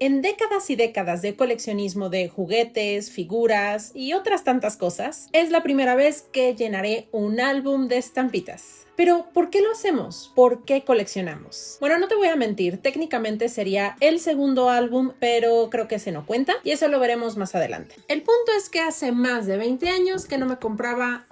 En décadas y décadas de coleccionismo de juguetes, figuras y otras tantas cosas, es la primera vez que llenaré un álbum de estampitas. Pero, ¿por qué lo hacemos? ¿Por qué coleccionamos? Bueno, no te voy a mentir, técnicamente sería el segundo álbum, pero creo que ese no cuenta y eso lo veremos más adelante. El punto es que hace más de 20 años que no me compraba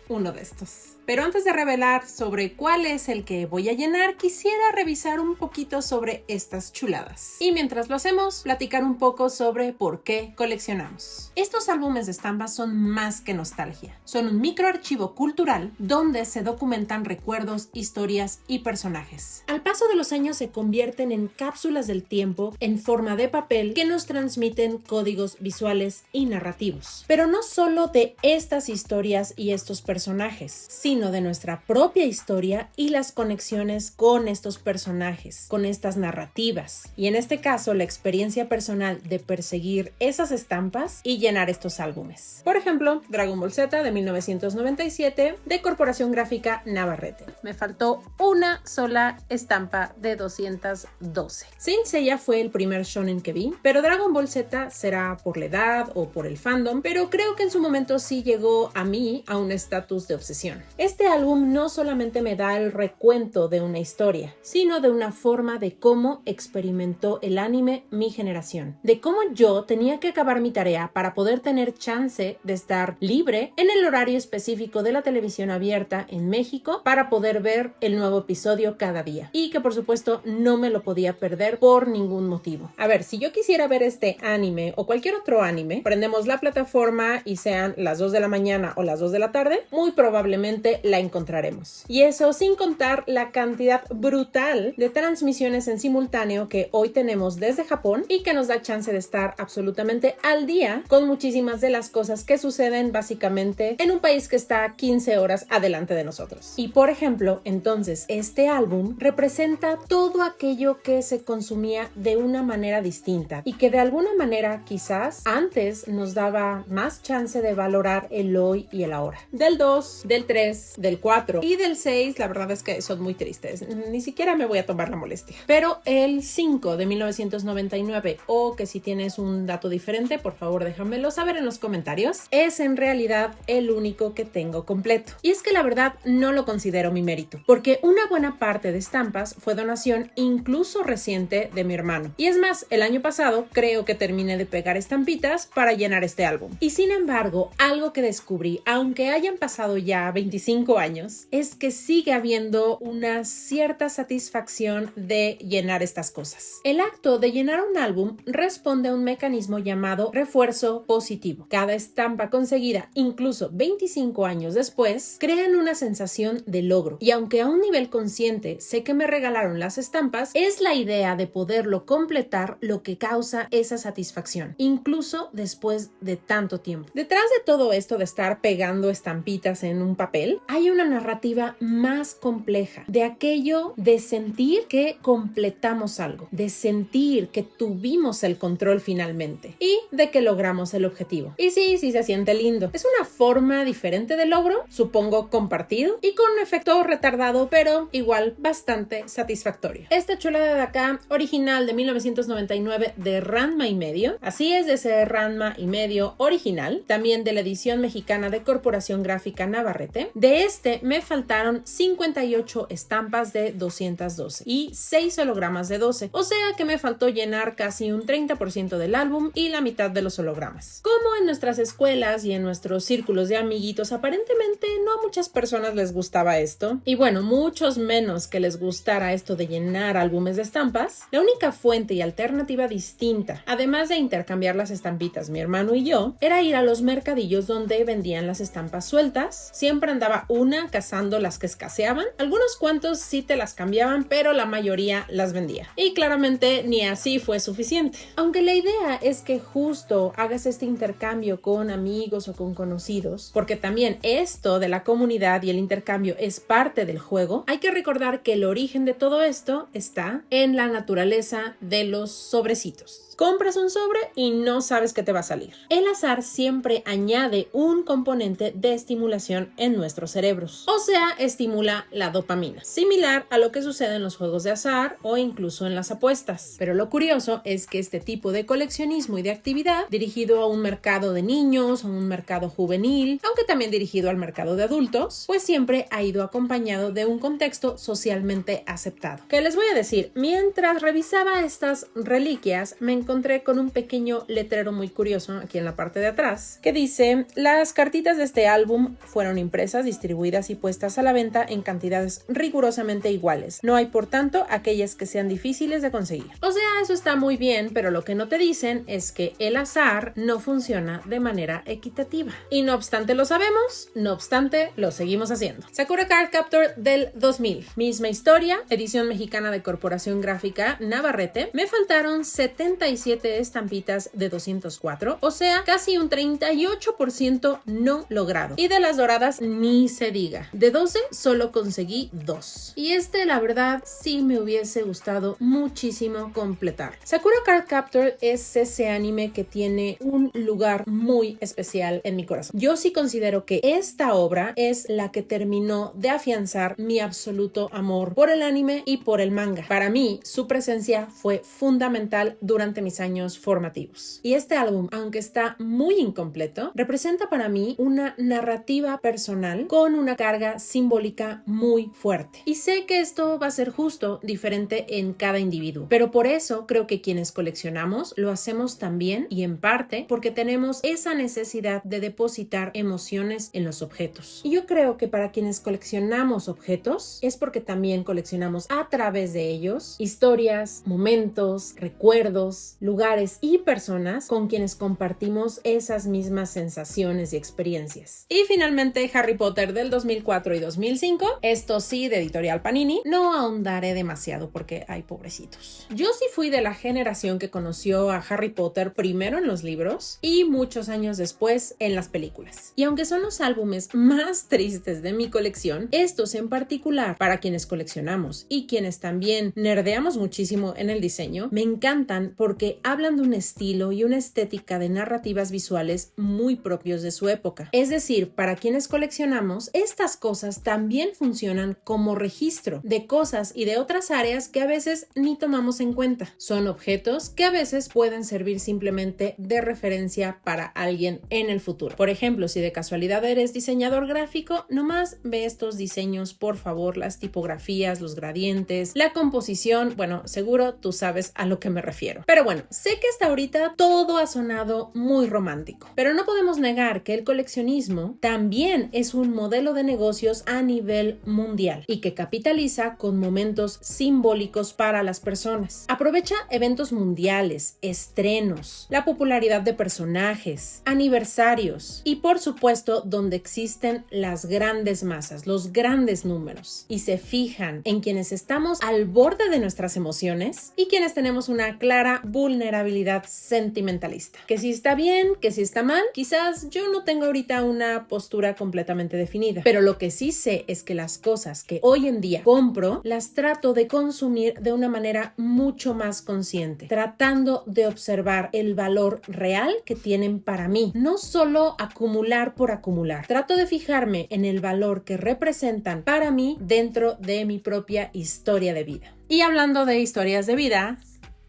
uno de estos. Pero antes de revelar sobre cuál es el que voy a llenar, quisiera revisar un poquito sobre estas chuladas. Y mientras lo hacemos, platicar un poco sobre por qué coleccionamos. Estos álbumes de estampas son más que nostalgia. Son un microarchivo cultural donde se documentan recuerdos, historias y personajes. Al paso de los años se convierten en cápsulas del tiempo en forma de papel que nos transmiten códigos visuales y narrativos. Pero no solo de estas historias y estos personajes, sino de nuestra propia historia y las conexiones con estos personajes, con estas narrativas. Y en este caso, la experiencia personal de perseguir esas estampas y llenar estos álbumes. Por ejemplo, Dragon Ball Z de 1997 de Corporación Gráfica Navarrete. Me faltó una sola estampa de 212. Saint Seiya fue el primer shonen que vi, pero Dragon Ball Z será por la edad o por el fandom, pero creo que en su momento sí llegó a mí a un estatus de obsesión. Este álbum no solamente me da el recuento de una historia, sino de una forma de cómo experimentó el anime mi generación, de cómo yo tenía que acabar mi tarea para poder tener chance de estar libre en el horario específico de la televisión abierta en México para poder ver el nuevo episodio cada día y que por supuesto no me lo podía perder por ningún motivo. A ver, si yo quisiera ver este anime o cualquier otro anime, prendemos la plataforma y sean las 2 de la mañana o las 2 de la tarde, muy probablemente la encontraremos. Y eso sin contar la cantidad brutal de transmisiones en simultáneo que hoy tenemos desde Japón y que nos da chance de estar absolutamente al día con muchísimas de las cosas que suceden básicamente en un país que está 15 horas adelante de nosotros. Y por ejemplo, entonces este álbum representa todo aquello que se consumía de una manera distinta y que de alguna manera quizás antes nos daba más chance de valorar el hoy y el ahora. Del 2, del 3, del 4 y del 6, la verdad es que son muy tristes. Ni siquiera me voy a tomar la molestia. Pero el 5 de 1999, o que si tienes un dato diferente, por favor déjamelo saber en los comentarios, es en realidad el único que tengo completo. Y es que la verdad no lo considero mi mérito, porque una buena parte de estampas fue donación incluso reciente de mi hermano. Y es más, el año pasado creo que terminé de pegar estampitas para llenar este álbum. Y sin embargo, algo que descubrí, aunque hayan pasado ya 25 años, es que sigue habiendo una cierta satisfacción de llenar estas cosas. El acto de llenar un álbum responde a un mecanismo llamado refuerzo positivo. Cada estampa conseguida, incluso 25 años después, crean una sensación de logro. Y aunque a un nivel consciente sé que me regalaron las estampas, es la idea de poderlo completar lo que causa esa satisfacción, incluso después de tanto tiempo. Detrás de todo esto de estar pegando estampitas en un papel, hay una narrativa más compleja de aquello de sentir que completamos algo, de sentir que tuvimos el control finalmente y de que logramos el objetivo. Y sí se siente lindo. Es una forma diferente de logro, supongo compartido y con un efecto retardado, pero igual bastante satisfactorio. Esta chulada de acá, original de 1999 de Ranma y medio, así es, de ese Ranma y medio original, también de la edición mexicana de Corporación Gráfica Navarrete. De este me faltaron 58 estampas de 212 y 6 hologramas de 12, o sea que me faltó llenar casi un 30% del álbum y la mitad de los hologramas. Como en nuestras escuelas y en nuestros círculos de amiguitos, aparentemente no a muchas personas les gustaba esto, y bueno, muchos menos que les gustara esto de llenar álbumes de estampas, la única fuente y alternativa distinta, además de intercambiar las estampitas mi hermano y yo, era ir a los mercadillos donde vendían las estampas sueltas. Siempre andaba una cazando las que escaseaban, algunos cuantos sí te las cambiaban, pero la mayoría las vendía. Y claramente ni así fue suficiente. Aunque la idea es que justo hagas este intercambio con amigos o con conocidos, porque también esto de la comunidad y el intercambio es parte del juego, hay que recordar que el origen de todo esto está en la naturaleza de los sobrecitos. Compras un sobre y no sabes qué te va a salir. El azar siempre añade un componente de estimulación en nuestro nuestros cerebros. O sea, estimula la dopamina, similar a lo que sucede en los juegos de azar o incluso en las apuestas. Pero lo curioso es que este tipo de coleccionismo y de actividad, dirigido a un mercado de niños o un mercado juvenil, aunque también dirigido al mercado de adultos, pues siempre ha ido acompañado de un contexto socialmente aceptado. ¿Qué les voy a decir? Mientras revisaba estas reliquias, me encontré con un pequeño letrero muy curioso aquí en la parte de atrás, que dice: las cartitas de este álbum fueron impresas, distribuidas y puestas a la venta en cantidades rigurosamente iguales. No hay, por tanto, aquellas que sean difíciles de conseguir. O sea, eso está muy bien, pero lo que no te dicen es que el azar no funciona de manera equitativa. Y no obstante lo sabemos, no obstante lo seguimos haciendo. Sakura Card Captor del 2000. Misma historia, edición mexicana de Corporación Gráfica Navarrete. Me faltaron 77 estampitas de 204, o sea, casi un 38% no logrado. Y de las doradas ni se diga. De 12 solo conseguí 2. Y la verdad, sí me hubiese gustado muchísimo completar. Sakura Card Captor es ese anime que tiene un lugar muy especial en mi corazón. Yo sí considero que esta obra es la que terminó de afianzar mi absoluto amor por el anime y por el manga. Para mí, su presencia fue fundamental durante mis años formativos. Y este álbum, aunque está muy incompleto, representa para mí una narrativa personal con una carga simbólica muy fuerte. Y sé que esto va a ser justo diferente en cada individuo, pero por eso creo que quienes coleccionamos lo hacemos también y en parte porque tenemos esa necesidad de depositar emociones en los objetos. Y yo creo que para quienes coleccionamos objetos es porque también coleccionamos a través de ellos historias, momentos, recuerdos, lugares y personas con quienes compartimos esas mismas sensaciones y experiencias. Y finalmente Harry Potter del 2004 y 2005, esto sí de Editorial Panini. No ahondaré demasiado porque hay pobrecitos. Yo sí fui de la generación que conoció a Harry Potter primero en los libros y muchos años después en las películas. Y aunque son los álbumes más tristes de mi colección, estos en particular, para quienes coleccionamos y quienes también nerdeamos muchísimo en el diseño, me encantan porque hablan de un estilo y una estética de narrativas visuales muy propios de su época. Es decir, para quienes coleccionamos, estas cosas también funcionan como registro de cosas y de otras áreas que a veces ni tomamos en cuenta. Son objetos que a veces pueden servir simplemente de referencia para alguien en el futuro. Por ejemplo, si de casualidad eres diseñador gráfico, nomás ve estos diseños, por favor, las tipografías, los gradientes, la composición. Bueno, seguro tú sabes a lo que me refiero. Pero bueno, sé que hasta ahorita todo ha sonado muy romántico, pero no podemos negar que el coleccionismo también es un modelo de negocios a nivel mundial y que capitaliza con momentos simbólicos para las personas. Aprovecha eventos mundiales, estrenos, la popularidad de personajes, aniversarios y por supuesto donde existen las grandes masas, los grandes números, y se fijan en quienes estamos al borde de nuestras emociones y quienes tenemos una clara vulnerabilidad sentimentalista. Que si está bien, que si está mal, quizás yo no tengo ahorita una postura completamente definida, pero lo que sí sé es que las cosas que hoy en día compro las trato de consumir de una manera mucho más consciente, tratando de observar el valor real que tienen para mí, no solo acumular por acumular. Trato de fijarme en el valor que representan para mí dentro de mi propia historia de vida. Y hablando de historias de vida,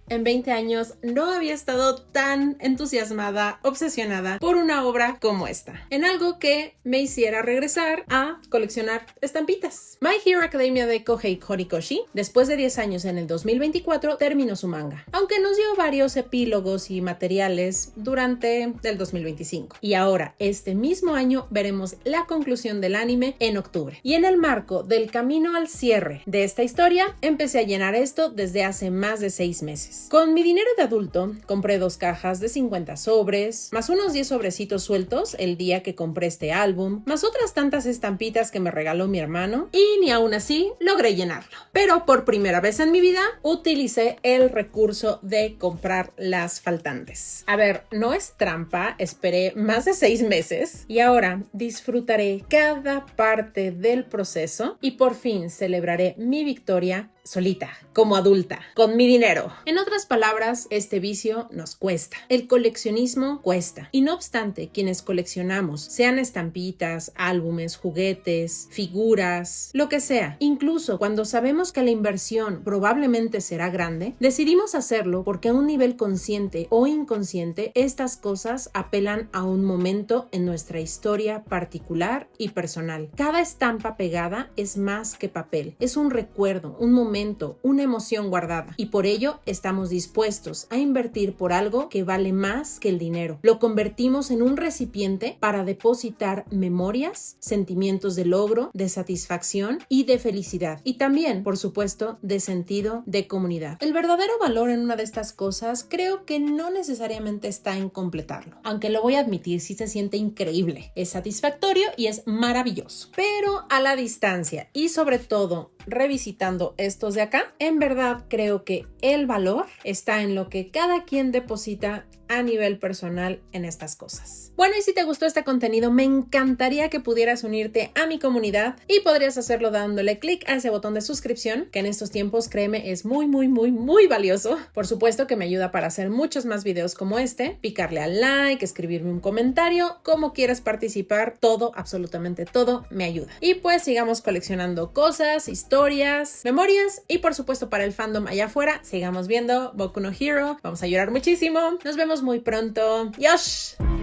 en 20 años no había estado tan entusiasmada, obsesionada por una obra como esta, en algo que me hiciera regresar a coleccionar estampitas. My Hero Academia de Kohei Horikoshi, después de 10 años en el 2024, terminó su manga, aunque nos dio varios epílogos y materiales durante el 2025. Y ahora, este mismo año, veremos la conclusión del anime en octubre. Y en el marco del camino al cierre de esta historia, empecé a llenar esto desde hace más de 6 meses. Con mi dinero de adulto, compré 2 cajas de 50 sobres, más unos 10 sobrecitos sueltos el día que compré este álbum, más otras tantas estampitas que me regaló mi hermano, y ni aún así logré llenarlo. Pero por primera vez en mi vida, utilicé el recurso de comprar las faltantes. A ver, no es trampa, esperé más de 6 meses y ahora disfrutaré cada parte del proceso y por fin celebraré mi victoria solita, como adulta, con mi dinero. En otras palabras, este vicio nos cuesta. El coleccionismo cuesta. Y no obstante, quienes coleccionamos, sean estampitas, álbumes, juguetes, figuras, lo que sea, incluso cuando sabemos que la inversión probablemente será grande, decidimos hacerlo porque a un nivel consciente o inconsciente, estas cosas apelan a un momento en nuestra historia particular y personal. Cada estampa pegada es más que papel, es un recuerdo, un momento, una emoción guardada, y por ello estamos dispuestos a invertir por algo que vale más que el dinero. Lo convertimos en un recipiente para depositar memorias, sentimientos de logro, de satisfacción y de felicidad, y también, por supuesto, de sentido de comunidad. El verdadero valor en una de estas cosas creo que no necesariamente está en completarlo, aunque lo voy a admitir, sí se siente increíble, es satisfactorio y es maravilloso, pero a la distancia y sobre todo revisitando estos de acá, en verdad creo que el valor está en lo que cada quien deposita a nivel personal en estas cosas. Bueno, y si te gustó este contenido, me encantaría que pudieras unirte a mi comunidad y podrías hacerlo dándole clic a ese botón de suscripción, que en estos tiempos, créeme, es muy valioso. Por supuesto que me ayuda para hacer muchos más videos como este, picarle al like, escribirme un comentario, como quieras participar, todo, absolutamente todo me ayuda. Y pues sigamos coleccionando cosas, historias, memorias y por supuesto para el fandom allá afuera, sigamos viendo Boku no Hero, vamos a llorar muchísimo, nos vemos muy pronto. ¡Yosh!